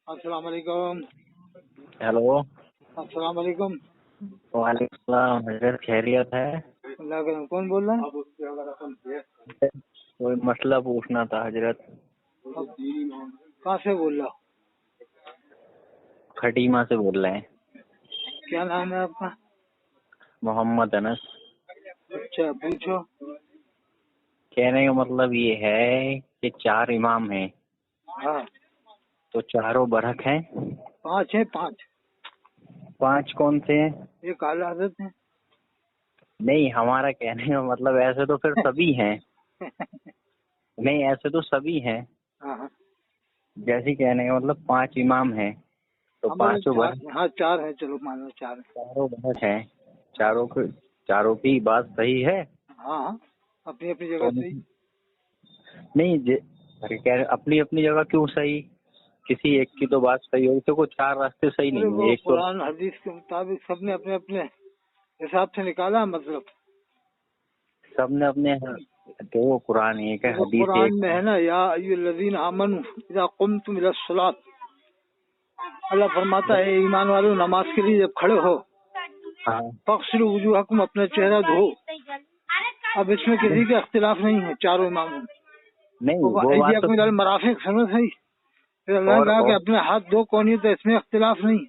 السلام علیکم. ہیلو. السلام علیکم. وعلیکم السلام. حضرت خیریت ہے؟ اللہ کرم. کون بول رہا ہے؟ کوئی مسئلہ پوچھنا تھا حضرت. کہاں سے بول رہا ہو؟ کھٹیما سے بول رہے ہیں. کیا نام ہے آپ کا؟ محمد انس. اچھا پوچھو. کہنے کا مطلب یہ ہے کہ 4 امام ہیں ہاں. تو چاروں برحق ہیں؟ 5 ہے. 5 5 کون سے ہیں؟ ایک اعلی حضرت ہے. نہیں، ہمارا کہنے کا مطلب ایسے تو پھر سبھی ہیں. نہیں، ایسے تو سبھی ہیں. ہاں جیسے کہنے کا مطلب 5 امام ہیں تو 5 برحق. ہاں 4 ہے. چلو مان لو 4 ہے. چاروں برحق ہیں. چاروں کی بات صحیح ہے. ہاں اپنی اپنی جگہ صحیح. نہیں، اپنی اپنی جگہ کیوں صحیح؟ کسی ایک کی تو بات صحیح ہوگی. تو کوئی 4 راستے صحیح نہیں ہیں. وہ ایک تو قرآن حدیث کے مطابق سب نے اپنے اپنے حساب سے نکالا. مطلب سب نے اپنے تو قرآن ایک ہے، حدیث قرآن ایک میں ہے نا، یا ایھا الذین آمنوا اذا قمتم الی الصلاۃ. اللہ فرماتا ہے ایمان والو، نماز کے لیے جب کھڑے ہو ہاں. فاغسلوا وجوہکم، اپنا چہرہ دھو. اب اس میں کسی کا اختلاف نہیں ہے چاروں اماموں. نہیں، وہ بات تو المرافق سنو صحیح. پھر اللہ نے کہا کہ اپنے ہاتھ دو کونی، تو اس میں اختلاف نہیں.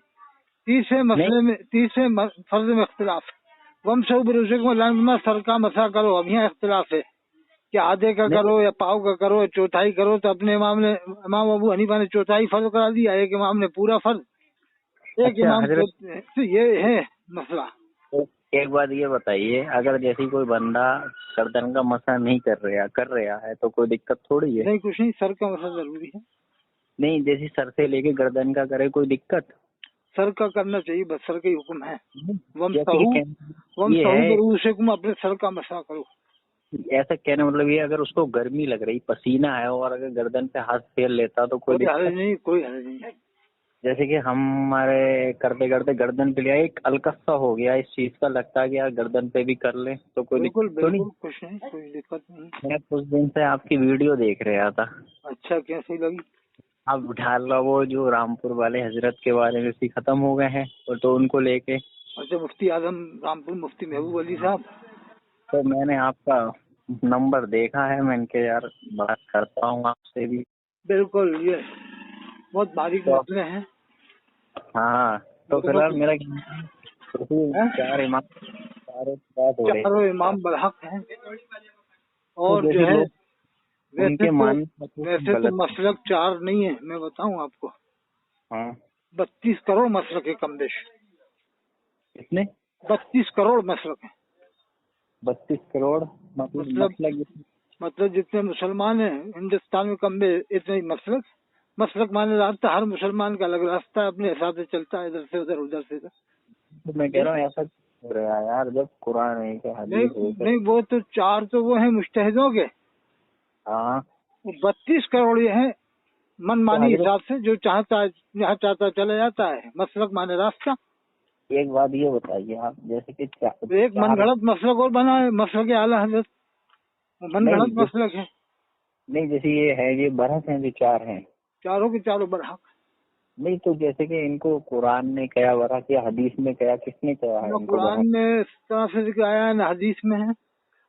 تیسرے مسئلے میں، تیسرے فرض میں اختلاف. وامسحوا برؤوسکم، اللہ نے سر کا مسح کرو. اب یہاں اختلاف ہے کہ آدھے کا کرو یا پاؤں کا کرو، چوتھائی کرو. تو اپنے امام ابو حنیفہ نے چوتھائی فرض کرا دیا، ایک امام نے پورا فرض، ایک امام. تو یہ ہے مسئلہ. ایک بات یہ بتائیے، اگر جیسی کوئی بندہ گردن کا مسح نہیں کر رہا ہے تو کوئی دقت تھوڑی ہے؟ نہیں کچھ نہیں، سر کا مسح ضروری ہے. نہیں، جیسے سر سے لے کے گردن کا کرے کوئی دقت؟ سر کا کرنا چاہیے، بس سر کا ہی حکم ہے. یہ ہے برؤوسکم، اپنے سر کا مسح کرو. ایسا کہنے مطلب یہ اگر اس کو گرمی لگ رہی، پسینہ ہے، اور اگر گردن پہ ہاتھ پھیر لیتا تو کوئی حرج نہیں، کوئی حرج نہیں. جیسے کہ ہمارے کرتے کرتے گردن پہ لیا، ایک الکسا ہو گیا اس چیز کا، لگتا ہے کہ یار گردن پہ بھی کر لیں تو کوئی دقت تو نہیں؟ کچھ نہیں، کوئی دقت نہیں. میں کچھ دن سے آپ کی ویڈیو دیکھ رہا تھا. اچھا، کیسی لگی؟ اب ڈھال وہ جو رامپور والے حضرت کے بارے میں ختم ہو گئے ہیں تو ان کو لے کے. اچھا، مفتی اعظم رامپور مفتی محبوب علی صاحب. تو میں نے آپ کا نمبر دیکھا ہے، میں ان کے یار بات کرتا ہوں آپ سے بھی. بالکل، یہ بہت باریک مسئلے ہیں. ہاں، تو فی الحال میرا 4 امام برحق ہیں. اور جو ہے ویسے تو مسلک 4 نہیں ہے، میں بتاؤں آپ کو. 32 کروڑ مسلک ہے کم بیش. کتنے؟ 32 کروڑ مسلک ہیں. 32 کروڑ مطلب جتنے مسلمان ہیں ہندوستان میں کم بیش اتنے ہی مسلک مانے راستہ. ہر مسلمان کا الگ راستہ اپنے حساب سے چلتا ہے، ادھر سے ادھر، ادھر سے ادھر. میں کہہ رہا ہوں ایسا ہو رہا ہے یار، جب قرآن ہے کہ حدیث ہے. نہیں، وہ تو 4 تو وہ ہیں مجتہدوں کے. ہاں، 32 کروڑ یہ ہیں من مانی حساب سے، جو چاہتا ہے جہاں چاہتا چلا جاتا ہے. مسلک مانے راستہ. ایک بات یہ بتائیے آپ، جیسے کہ ایک من گھڑت مسلک اور بنا ہے، مسلک اعلی حضرت من گھڑت مسلک ہے. نہیں، جیسے یہ ہے، یہ برحق ہیں جو 4 ہیں، چاروں کے چاروں برحق. نہیں تو جیسے کہ ان کو قرآن نے کیا برحق یا حدیث میں کیا، کس نے کیا ہے؟ قرآن میں اس طرح سے ذکر آیا ہے، نہ حدیث میں ہے.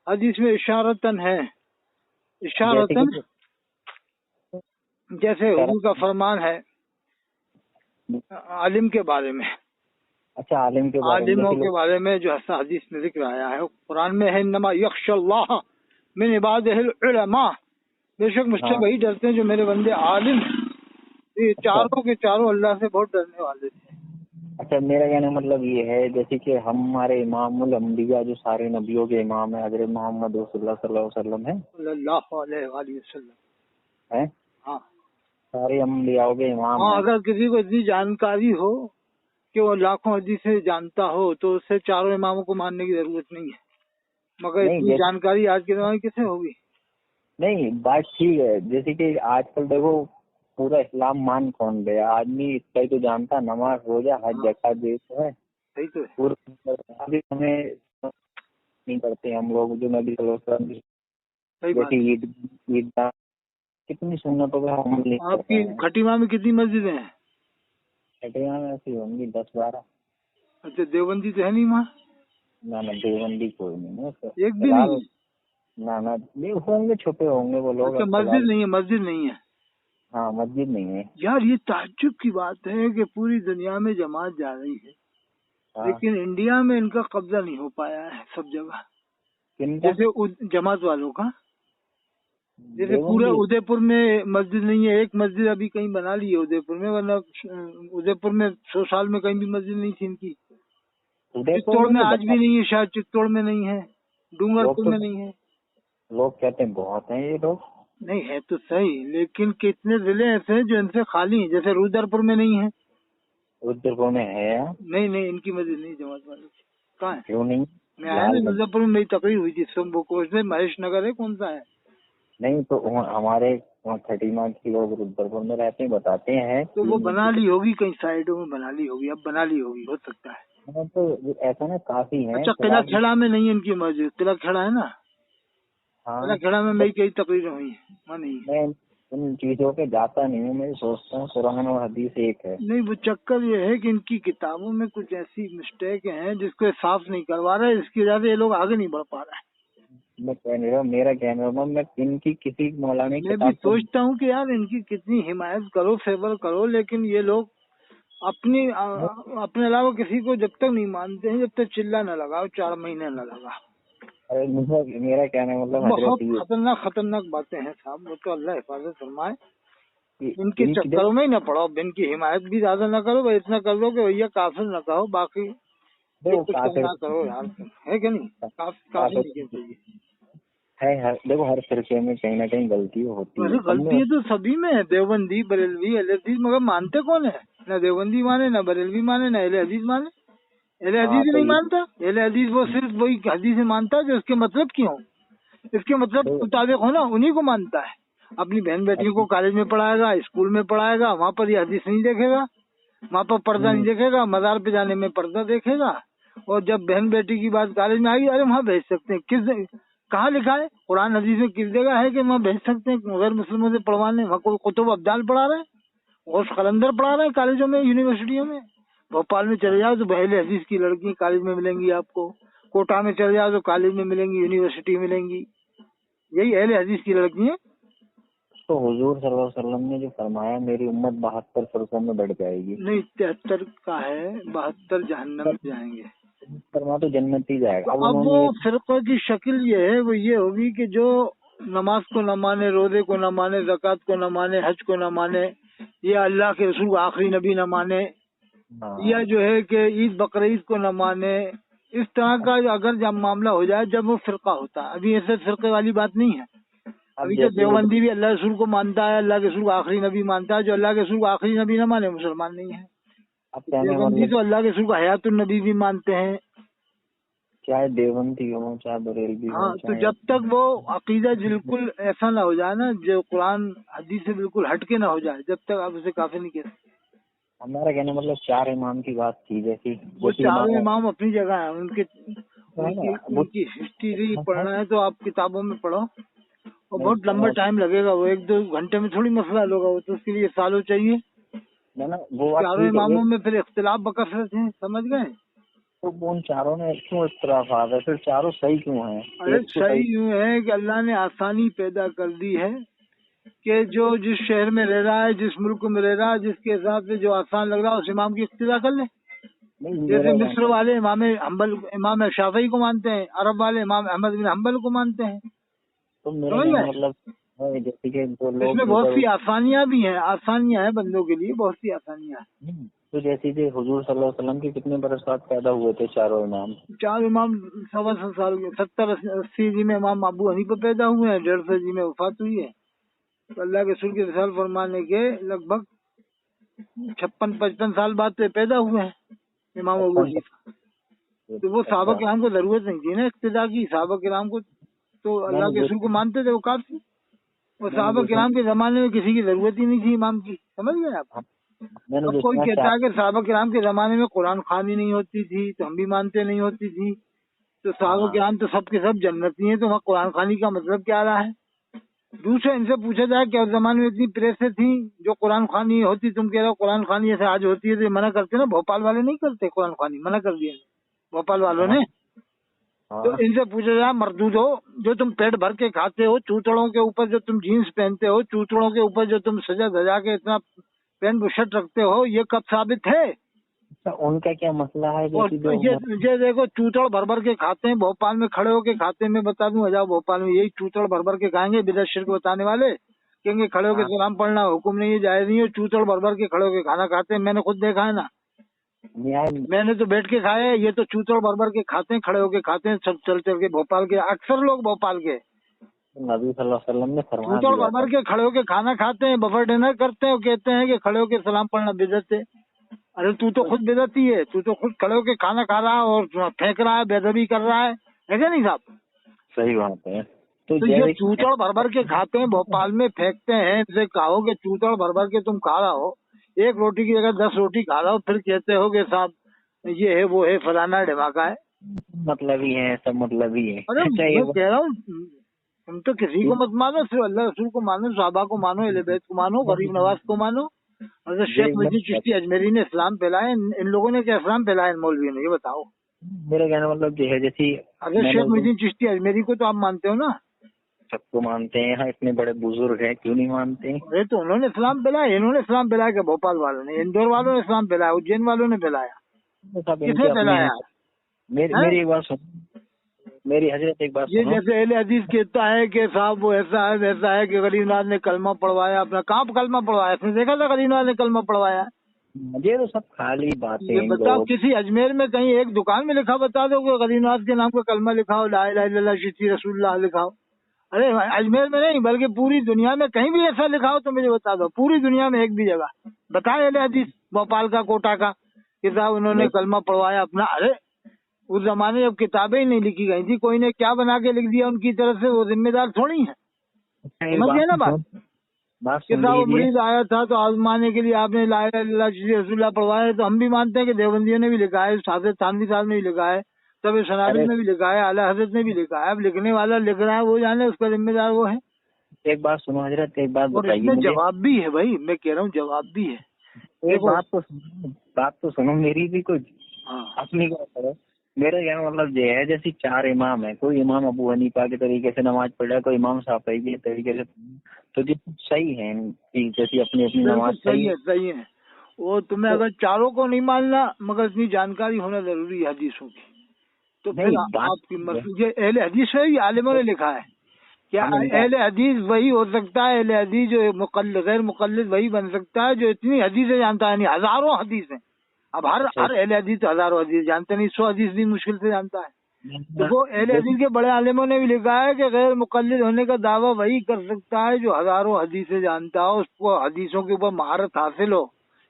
حدیث میں اشارتاً ہے، اشارتاً، جیسے حضور کا فرمان ہے عالم کے بارے میں. اچھا، عالموں کے بارے میں جو حدیث میں ذکر آیا ہے. قرآن میں ہے انما یخشی اللہ من عبادہ العلماء، بے شک مجھ سے وہی ڈرتے ہیں جو میرے بندے عالم. یہ چاروں کے چاروں اللہ سے بہت ڈرنے والے تھے. اچھا، میرا کہنے کا مطلب یہ ہے جیسے کہ ہمارے امام الانبیاء جو سارے نبیوں کے امام ہیں، حضرت محمد رسول اللہ صلی اللہ علیہ وسلم ہیں، صلی اللہ علیہ وآلہ وسلم ہیں. ہاں، سارے انبیاء کے امام ہیں. اگر کسی کو اتنی جانکاری ہو کہ وہ لاکھوں حدیث سے جانتا ہو تو اسے چاروں اماموں کو ماننے کی ضرورت نہیں ہے. مگر اتنی جانکاری آج کے زمانے کسے ہوگی؟ نہیں، بات ٹھیک ہے. جیسے کہ آج کل دیکھو پورا اسلام مان کون گیا، آدمی اس کا تو جانتا، نماز روزہ حج زکات دیتا ہے. صحیح تو ہے. ابھی ہمیں نہیں کرتے ہم لوگ جو نبی صلی اللہ علیہ وسلم جیسے عید کتنی سنتوں کا عمل. آپ کی کھٹیما میں کتنی مسجدیں ہیں؟ खटिया में ऐसी होंगी 10-12। अच्छा, देवबंदी तो है नहीं वहाँ? ना ना, देवबंदी कोई नहीं है सर, एक भी नहीं है? ना ना, नहीं होंगे, छुपे होंगे वो लोग। अच्छा, मस्जिद नहीं है? मस्जिद नहीं है? हाँ, मस्जिद नहीं है। यार ये ताज्जुब की बात है कि पूरी दुनिया में जमात जा रही है, हाँ। लेकिन इंडिया में इनका कब्जा नहीं हो पाया है सब जगह। किनका? जैसे जमात वालों का, जैसे पूरे उदयपुर में मस्जिद नहीं है। एक मस्जिद अभी कहीं बना ली है उदयपुर में, वरना उदयपुर में 100 साल में कहीं भी मस्जिद नहीं थी इनकी। चित्तौड़ में आज भी नहीं है, शायद चित्तौड़ में नहीं है, डूंगरपुर में नहीं है। लोग कहते हैं बहुत हैं ये लोग। नहीं है तो सही, लेकिन कितने जिले ऐसे हैं जो इनसे खाली हैं। जैसे रुद्रपुर में नहीं है। रुद्रपुर में है? नहीं नहीं, इनकी मस्जिद नहीं जमात वालों की। कहाँ है? क्यों नहीं? मैं आया ना रुद्रपुर में, मेरी तकरीर हुई थी। महेश नगर है, कौन सा है? नहीं तो हमारे वहाँ खटीमा के लोग रुद्रपुर में रहते हैं, बताते हैं। तो वो बना ली होगी, कहीं साइडों में बना ली होगी, अब बना ली होगी, हो सकता है। तो ऐसा ना काफी है। अच्छा, किला खेड़ा में नहीं है इनकी मस्जिद? किला खेड़ा है ना? हाँ, किला खेड़ा में मेरी कई तकरीरें हुई है, वहाँ नहीं है। मैं उन चीजों पे जाता नहीं हूँ, मैं सोचता हूँ कुरान और हदीस एक है। नहीं, वो चक्कर ये है कि इनकी किताबों में कुछ ऐसी मिस्टेक हैं जिसको साफ नहीं करवा रहे, इसकी वजह से ये लोग आगे नहीं बढ़ पा रहे हैं। मैं कह नहीं रहा, मेरा कहना है मैं इनकी किसी मौलाना की मैं भी सोचता हूँ कि यार इनकी कितनी हिमायत करो, फेवर करो, लेकिन ये लोग अपने अलावा किसी को जब तक नहीं मानते हैं, जब तक चिल्ला न लगाओ, 4 महीने न लगा। अरे मेरा कहना है मतलब बहुत खतरनाक बातें हैं साहब, वो तो अल्लाह हिफाजत फरमाए। इनके चक्करों में ही न पड़ो, इनकी हिमायत भी ज्यादा न करो, बस इतना कर दो कि भैया काफिर न कहो, बाकी कुछ करना करो यार, है कि नहीं? काफिर नहीं चाहिए है। देखो हर फिरके में कहीं ना कहीं गलती होती है। गलती तो सभी में है, देवबंदी, बरेलवी, अहले हदीस, मगर मानते कौन है? न देवबंदी माने, न बरेलवी माने, न अहले हदीस माने। अहले हदीस ही नहीं मानता। अहले हदीस वो सिर्फ वही हदीस मानता है जो उसके मतलब की हो, इसके मतलब मुताबिक हो ना, उन्हीं को मानता है। अपनी बहन बेटियों को कॉलेज में पढ़ाएगा, स्कूल में पढ़ाएगा, वहाँ पर ये हदीस नहीं देखेगा, वहाँ पर पर्दा नहीं देखेगा, मजार पे जाने में पर्दा देखेगा। और जब बहन बेटी की बात कॉलेज में आई, अरे वहाँ भेज सकते हैं, किस कहाँ लिखा है कुरान हदीस में, किस जगह है कि वहाँ भेज सकते हैं गैर मुस्लिमों से पढ़वाने? वहाँ कोई कुतुब अब्दाल पढ़ा रहे हैं, और कलंदर पढ़ा रहे हैं कॉलेजों में, यूनिवर्सिटियों में। भोपाल में चले जाओ तो अहले हदीस की लड़की कॉलेज में मिलेंगी आपको, कोटा में चले जाओ तो कॉलेज में मिलेंगी, यूनिवर्सिटी मिलेंगी, यही अहले हदीस की लड़की है। तो हुजूर सल्लल्लाहु अलैहि वसल्लम ने जो फरमाया मेरी उम्मत 72 फिरकों में बढ़ जाएगी। नहीं, 73 का है, 72 जहन्नम में जाएंगे, फरमा तो जन्नत ही जाएगा। अब वो फिरकों की शक्ल ये है, वो ये होगी कि जो नमाज को न माने, रोजे को न माने, ज़कात को न माने, हज को न माने, या अल्लाह के रसूल को आखिरी नबी न माने, या जो है कि ईद बकरीद को न माने, इस तरह का अगर जब मामला हो जाए, जब वो फिरका होता है। अभी ऐसे फिरके वाली बात नहीं है। अभी तो देवबंदी भी अल्लाह रसूल को मानता है, अल्लाह के रसूल को आखिरी नबी मानता है। जो अल्लाह के रसूल को आखिरी नबी न माने मुसलमान नहीं है। देवबंदी तो अल्लाह के रसूल को हयातुन नबी भी मानते हैं, चाहे देवबंदी हो चाहे बरेलवी हो। हाँ, तो जब तक वो अकीदा बिल्कुल ऐसा ना हो जाए ना, जो कुरान हदीस से बिल्कुल हटके ना हो जाए, जब तक आप उसे काफिर नहीं कह सकते। हमारा कहना मतलब 4 इमाम की बात थी, जैसी वो 4 इमाम अपनी जगह है, उनकी हिस्ट्री पढ़ना है तो आप किताबों में पढ़ो, और बहुत लंबा टाइम लगेगा, वो 1-2 घंटे में थोड़ी मसला होगा, वो तो उसके लिए सालों चाहिए। वो 4 इमामों में फिर इख्तिलाफ बकसरत है, समझ गए? तो उन चारों में क्यों इख्तिलाफ आ गए? फिर चारों सही क्यों हैं? अरे सही यूँ है कि अल्लाह ने आसानी पैदा कर दी है कि जो जिस शहर में रह रहा है, जिस मुल्क में रह रहा है, जिसके हिसाब से जो आसान लग रहा है उस इमाम की इख्तिदा कर ले। जैसे मिस्र वाले इमाम शाफी को मानते हैं, अरब वाले इमाम अहमद बिन हम्बल को मानते हैं। तो मेरा मतलब जैसे कि इसमें बहुत सी आसानियाँ भी हैं, आसानियाँ हैं बंदों के लिए, बहुत सी आसानियाँ। तो जैसे कि हुजूर सल्लल्लाहु अलैहि वसल्लम के कितने बरस बाद पैदा हुए थे चारों इमाम? 4 इमाम 125 साल के, 70-80 जी में इमाम अबू हनीफा पैदा हुए हैं, 150 जी में वफात हुई है। तो अल्लाह के रसूल के रिसाल फरमाने के लगभग 56-55 साल बाद पैदा हुए हैं इमाम अबू हनीफा। तो वो सहाबा किराम को जरूरत नहीं थी ना इक्तिदा की, सहाबा किराम को तो अल्लाह के रसूल को मानते थे, वो काफी। और सहाबा किराम के जमाने में किसी की जरूरत ही नहीं थी इमाम की, समझ गए आप? अब कोई कहता है कि सहाबा किराम के जमाने में कुरान खानी नहीं होती थी, तो हम भी मानते नहीं होती थी, तो सहाबा किराम तो सब के सब जन्नती हैं, तो वहाँ कुरान खानी का मतलब क्या रहा है? दूसरे इनसे पूछा जाए कि उस जमाने में इतनी प्रेसें थी जो कुरान खानी होती, तुम कह रहे हो कुरान खानी ऐसे आज होती है, तो ये मना करते ना, भोपाल वाले नहीं करते कुरान खानी, मना कर दिया भोपाल वालों ने। तो इनसे पूछा जाए मर्दूद हो, जो तुम पेट भर के खाते हो, चूतड़ों के ऊपर जो तुम जीन्स पहनते हो, चूतड़ों के ऊपर जो तुम सजा धजा के इतना पैंट बुशर्ट रखते हो, ये कब साबित है? तो उनका क्या मसला है? और ये देखो चूतड़ भर भर के खाते हैं, भोपाल में खड़े होके खाते हैं। मैं बता दूं, हजार भोपाल में यही चूतड़ भर भर के खाएंगे, बिदअत शिर्क बताने वाले कहेंगे खड़े होके सलाम पढ़ना हुक्म नहीं है, जायज नहीं है, चूतड़ भर भर के खड़े होके खाना खाते हैं। मैंने खुद देखा है ना, मैंने तो बैठ के खाया है, ये तो चूतड़ भर भर के खाते हैं, खड़े होके खाते हैं, सब चल चल के। भोपाल के अक्सर लोग भोपाल के नबी सल्लल्लाहु अलैहि वसल्लम ने फरमाया चूतड़ भर भर के खड़े होके खाना खाते हैं, बफर डिनर करते हैं और कहते हैं कि खड़े होके सलाम पढ़ना बिदअत है। अरे तू तो खुद बेदती है, तू तो खुद खड़े होके खाना खा रहा है और फेंक रहा है, बेदबी कर रहा है क्या नहीं साहब? सही बात है। तो ये चूतड़ भर भर के खाते हैं, भोपाल में फेंकते हैं। इनसे कहो कि चूतड़ भर भर के तुम खा रहा हो, एक रोटी की जगह 10 रोटी खा रहा हो, फिर कहते हो कि साहब ये है वो है फलाना ढमाका है। मतलब ही है, सब मतलब ही है। अरे मैं कह रहा हूँ तुम तो किसी को मत मानो, सिर्फ अल्लाह रसूल को मानो, साहबा को मानो, अहले बैत को मानो, गरीब नवाज को मानो। और शेख मुहिद्दीन चिश्ती अजमेरी ने इस्लाम फैलाया, इन लोगों ने क्या इस्लाम फैलाया इन मौलवियों ने, ये बताओ। मेरा कहना मतलब ये है, जैसी अगर शेख मुहिद्दीन चिश्ती अजमेरी को तो आप मानते हो ना? सबको मानते हैं, यहाँ इतने बड़े बुजुर्ग हैं, क्यों नहीं मानते? अरे तो उन्होंने इस्लाम फैलाया, इन्होंने इस्लाम फैलाया क्या? भोपाल वालों ने, इंदौर वालों ने इस्लाम फैलाया, उज्जैन वालों ने फैलाया, किसने फैलाया? मेरी एक बात सुनो, मेरी हजरत एक बात ये सुनो। जैसे अहले हदीस कहता है कि साहब वो ऐसा है वैसा है, कि गरीब नवाज ने कलमा पढ़वाया अपना। कहाँ कलमा पढ़वाया? इसने देखा था गरीब नवाज ने कलमा पढ़वाया? ये तो सब खाली बातें। ये बताओ किसी अजमेर में कहीं एक दुकान में लिखा बता दो कि गरीब नवाज के नाम का कलमा लिखा हो, ला इलाहा इल्लल्लाह चिश्ती रसूलुल्लाह लिखा हो। अरे अजमेर में नहीं बल्कि पूरी दुनिया में कहीं भी ऐसा लिखा हो तो मुझे बता दो, पूरी दुनिया में एक भी जगह बताए अहले हदीस भोपाल का, कोटा का, कि साहब उन्होंने कलमा पढ़वाया अपना। अरे उस जमाने जब किताबें ही नहीं लिखी गई थी, कोई ने क्या बना के लिख दिया उनकी तरफ से, वो जिम्मेदार थोड़ी है। समझ गए ना बात? कि साहब मरीज आया था तो आजमाने के लिए आपने ला इलाहा इल्लल्लाह रसूलुल्लाह पढ़वाया, तो हम भी मानते हैं कि देवबंदियों ने भी लिखा है, हाफिज थानवी साहब ने भी लिखा है, तब सनाबिल ने भी लिखा है, आला हजरत ने भी लिखा है। अब लिखने वाला लिख रहा है, वो जाने, उसका जिम्मेदार वो है। एक बात सुनो हजरत, एक बात और बताइए इसमें जवाब भी है भाई, मैं कह रहा हूँ जवाब भी है। एक बात तो सुनो मेरी भी, कोई अपनी बात करो। मेरा कहना मतलब ये है, जैसे 4 इमाम है, कोई इमाम अबू हनीफा के तरीके से नमाज पढ़ रहा है, कोई इमाम शाफई के तरीके से, तो ये सही है कि जैसी अपनी अपनी नमाज सही है। वो तुम्हें अगर चारों को नहीं मानना, मगर इतनी जानकारी होना जरूरी है हदीसों की, तो फिर आपकी मर्जी। ये अहले हदीस है, आलिमों ने लिखा है। क्या अहले हदीस वही हो सकता है? अहले हदीस जो गैर मुकल्लिद वही बन सकता है जो इतनी हदीसें जानता है। नहीं, हजारों हदीस हैं। अब हर अहले हदीस तो हजारों हदीस जानते नहीं, 100 हदीस भी मुश्किल से जानता है। तो वो अहले हदीस के बड़े आलिमों ने भी लिखा है कि गैर मुकल्लिद होने का दावा वही कर सकता है जो हजारों हदीसें जानता हो, उसको हदीसों के ऊपर महारत हासिल हो,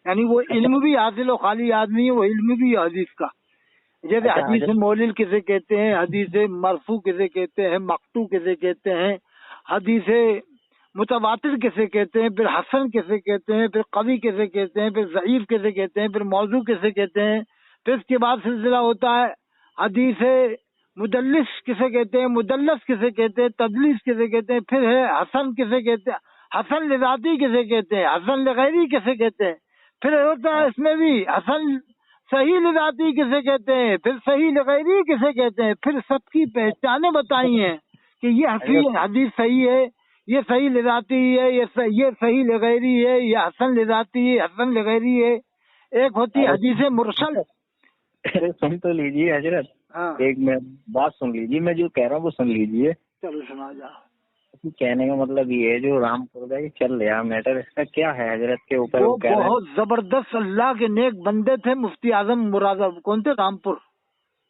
यानी वो इल्म भी हासिल हो, खाली याद नहीं है, वो इल्म भी है हदीस का। जैसे हदीस मौलिल किसे कहते हैं, हदीस मरफू किसे कहते हैं, मकतू किसे कहते हैं, हदीस मुतवातिर किसे कहते हैं, फिर हसन किसे कहते हैं, फिर कवी किसे कहते हैं, फिर ज़ईफ किसे कहते हैं, फिर मौजू किसे कहते हैं। फिर इसके बाद सिलसिला होता है हदीस मुदल्लिस किसे कहते हैं, मुदल्लस किसे कहते हैं, तदलीस किसे कहते हैं, फिर है हसन किसे कहते हैं, हसन लिज़ाती किसे कहते हैं, हसन लिगैरी किसे कहते हैं। फिर होता है इसमें भी हसन सही लिज़ाती किसे कहते हैं, फिर सही लिगैरी किसे कहते हैं। फिर सबकी पहचानें बताई हैं कि ये हदीस सही है, ये सही लिज़ाती है, ये सही लिगैरी है, ये हसन लिज़ाती है, हसन लिगैरी है। एक होती है हदीस मुरसल। अरे सुन तो लीजिए हजरत, एक मैं बात सुन लीजिए, मैं जो कह रहा हूँ वो सुन लीजिए। चलो सुना जा। कहने का मतलब ये है, जो रामपुर का ये चल रहा मैटर, इसका क्या है हजरत के ऊपर? वो बहुत जबरदस्त अल्लाह के नेक बंदे थे, मुफ्ती आजम मुराद, कौन थे? रामपुर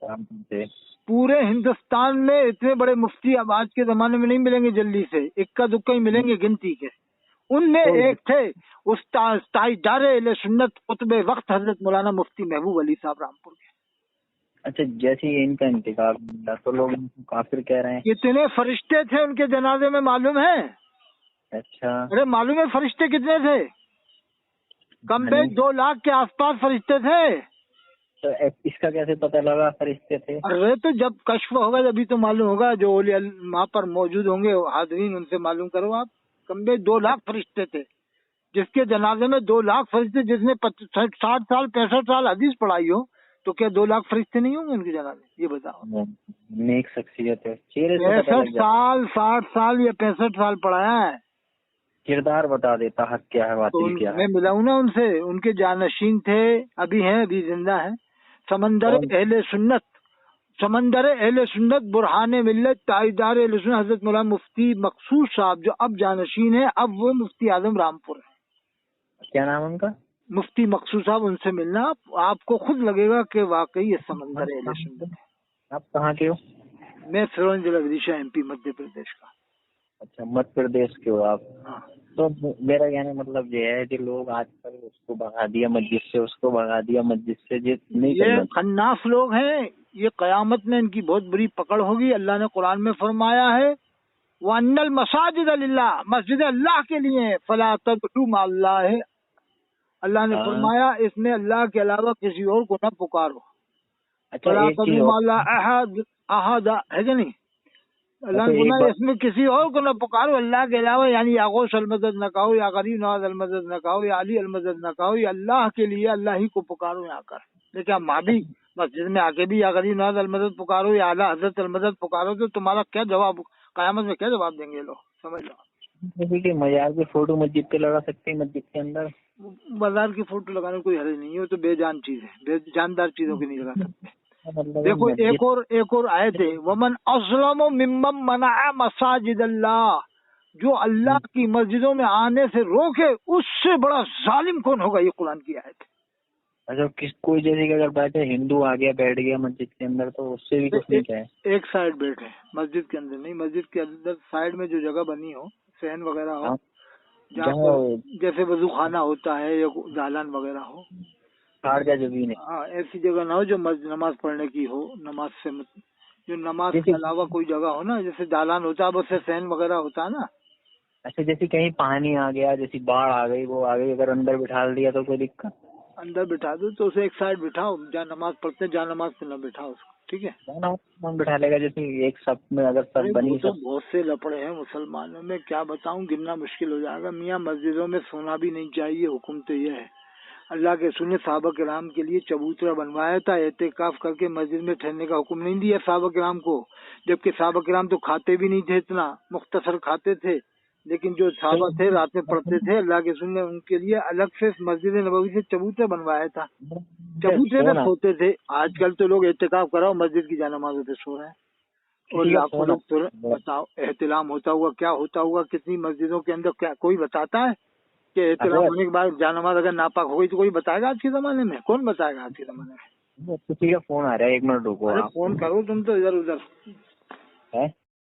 से पूरे हिंदुस्तान में इतने बड़े मुफ्ती अब आज के जमाने में नहीं मिलेंगे जल्दी से, इक्का दुक्का ही मिलेंगे गिनती के। उनमें एक थे उस्ताद सुन्नत कुतुबे वक्त हजरत मौलाना मुफ्ती महबूब अली साहब रामपुर के। अच्छा, जैसे ही इनका इंतकाल हुआ तो लोग इनको काफिर कह रहे हैं। कितने फरिश्ते थे उनके जनाजे में मालूम है? अच्छा, अरे मालूम है फरिश्ते कितने थे? कम बेश 2 लाख के आसपास फरिश्ते थे। تو اس کا کیسے پتہ لگا فرشتے تھے؟ ارے تو جب کشف ہوگا جبھی تو معلوم ہوگا، جو اولیاء وہاں پر موجود ہوں گے حاضرین ان سے معلوم کرو آپ۔ کم بے 2 لاکھ فرشتے تھے، جس کے جنازے میں 2 لاکھ فرشتے، جس نے 60 سال 65 سال حدیث پڑھائی ہو، تو کیا 2 لاکھ فرشتے نہیں ہوں گے ان کے جنازے؟ یہ بتاؤ۔ نیک شخصیت ہے، چہرے سے پتہ 65 لگ جاتا، سال 60 سال یا 65 سال پڑھایا ہے، کردار بتا دیتا حق کیا ہے تو باطل کیا ہے۔ میں ملا ہوں نا ان سے، ان کے جانشین تھے، ابھی ہیں، ابھی زندہ ہیں۔ سمندر اہل سنت، سمندر اہل سنت، برہان ملت، تائیدار اہل سنت حضرت مولانا مفتی مقصود صاحب، جو اب جانشین ہیں، اب وہ مفتی اعظم رامپور ہیں۔ کیا نام ان کا؟ مفتی مقصود صاحب، ان سے ملنا، آپ کو خود لگے گا کہ واقعی یہ سمندر اہل سنت ہے۔ آپ کہاں کے ہو؟ میں فرون ضلع ودیشہ MP مدھیہ پردیش کا۔ اچھا، مدھیہ پردیش کے ہو آپ؟ ہاں۔ تو میرا کہنے مطلب یہ ہے کہ لوگ آج کل اس کو بھگا دیا مسجد سے، اس کو بھگا دیا مسجد سے، نہیں یہ کرنا۔ خناس لوگ ہیں، یہ قیامت میں ان کی بہت بری پکڑ ہوگی۔ اللہ نے قرآن میں فرمایا ہے وَأَنَّ الْمَسَاجِدَ لِلَّهِ، مسجد اللہ کے لیے ہیں، فَلَا تَدْعُوا مَعَ اللَّهِ، اللہ نے فرمایا اس میں اللہ کے علاوہ کسی اور کو نہ پکارو۔ اچھا فَلَا ایک چیز تَدْعُوا مَعَ اور، اللَّهِ أَحَدًا، ہے کہ نہیں؟ اللہ نے فرمایا اس میں کسی اور کو نہ پکارو اللہ کے علاوہ، یعنی یا غوث المدد نہ کہو، یا غریب نواز المدد نہ کہو، یا علی المدد نہ کہو، یا اللہ کے لیے اللہ ہی کو پکارو یہاں کر۔ لیکن اب بھی مسجد میں آ کے بھی یا غریب نواز المدد پکارو یا اعلیٰ حضرت المدد پکارو، تو تمہارا کیا جواب، قیامت میں کیا جواب دیں گے لوگ؟ سمجھ لو۔ مزار کی فوٹو مسجد پہ لگا سکتے ہیں، مسجد کے اندر بازار کی فوٹو لگانے میں کوئی حرج نہیں ہے، وہ تو بے جان چیز ہے، بے جاندار چیزوں کی نہیں لگا سکتے۔ دیکھو ایک اور آیت ہے ومن اظلم ممن منع مساجد اللہ، جو اللہ کی مسجدوں میں آنے سے روکے اس سے بڑا ظالم کون ہوگا؟ یہ قرآن کی آیت ہے۔ اچھا کوئی جیسے کہ اگر بیٹھے ہندو آ گیا بیٹھ گیا مسجد کے اندر تو اس سے بھی کچھ نہیں کہے؟ ایک سائڈ بیٹھے، مسجد کے اندر نہیں، مسجد کے اندر سائڈ میں جو جگہ بنی ہو، صحن وغیرہ ہو، جہاں جیسے وضو خانہ ہوتا ہے یا دالان وغیرہ ہو، ہاں ایسی جگہ نہ ہو جو نماز پڑھنے کی ہو، نماز سے جو نماز کے علاوہ کوئی جگہ ہو نا، جیسے دالان ہوتا ہے بس صحن وغیرہ ہوتا ہے نا۔ اچھا جیسے کہیں پانی آ گیا، جیسی باڑھ آ گئی، وہ آ گئی، اگر اندر بٹھا دیا تو کوئی دقت؟ اندر بٹھا دو تو اسے ایک سائڈ بٹھاؤ، جہاں نماز پڑھتے ہیں جہاں نماز پہ نہ بٹھاؤ اس کو، ٹھیک ہے؟ کون بٹھا لے گا؟ جیسے ایک سب میں اگر سب بنی تو بہت سے لپڑے ہیں مسلمانوں میں، کیا بتاؤں، گننا مشکل ہو جائے گا۔ میاں مسجدوں میں سونا بھی نہیں چاہیے، حکم تو یہ ہے۔ اللہ کے رسول نے صحابہ کرام کے لیے چبوترا بنوایا تھا، اعتکاف کر کے مسجد میں ٹھہرنے کا حکم نہیں دیا صحابہ کرام کو، جبکہ صحابہ کرام تو کھاتے بھی نہیں تھے، اتنا مختصر کھاتے تھے، لیکن جو صحابہ تھے رات میں پڑھتے تھے، اللہ کے رسول نے ان کے لیے الگ سے مسجد نبوی سے چبوترا بنوایا تھا، چبوترے میں سوتے تھے۔ آج کل تو لوگ اعتکاف کراؤ مسجد کی جانمازوں پہ سو رہے ہیں، اور لاکھوں لوگ تو بتاؤ احتلام ہوتا ہوا کیا ہوتا ہوا کتنی مسجدوں کے اندر، کیا کوئی بتاتا ہے کہ احتلام ہونے کے بعد جانماز اگر ناپاک ہو گئی تو کوئی بتائے گا آج کے زمانے میں؟ کون بتائے گا آج کے زمانے میں؟ کسی کا فون آ رہا ہے، ایک منٹ رکو۔ فون کرو تم تو ادھر ادھر۔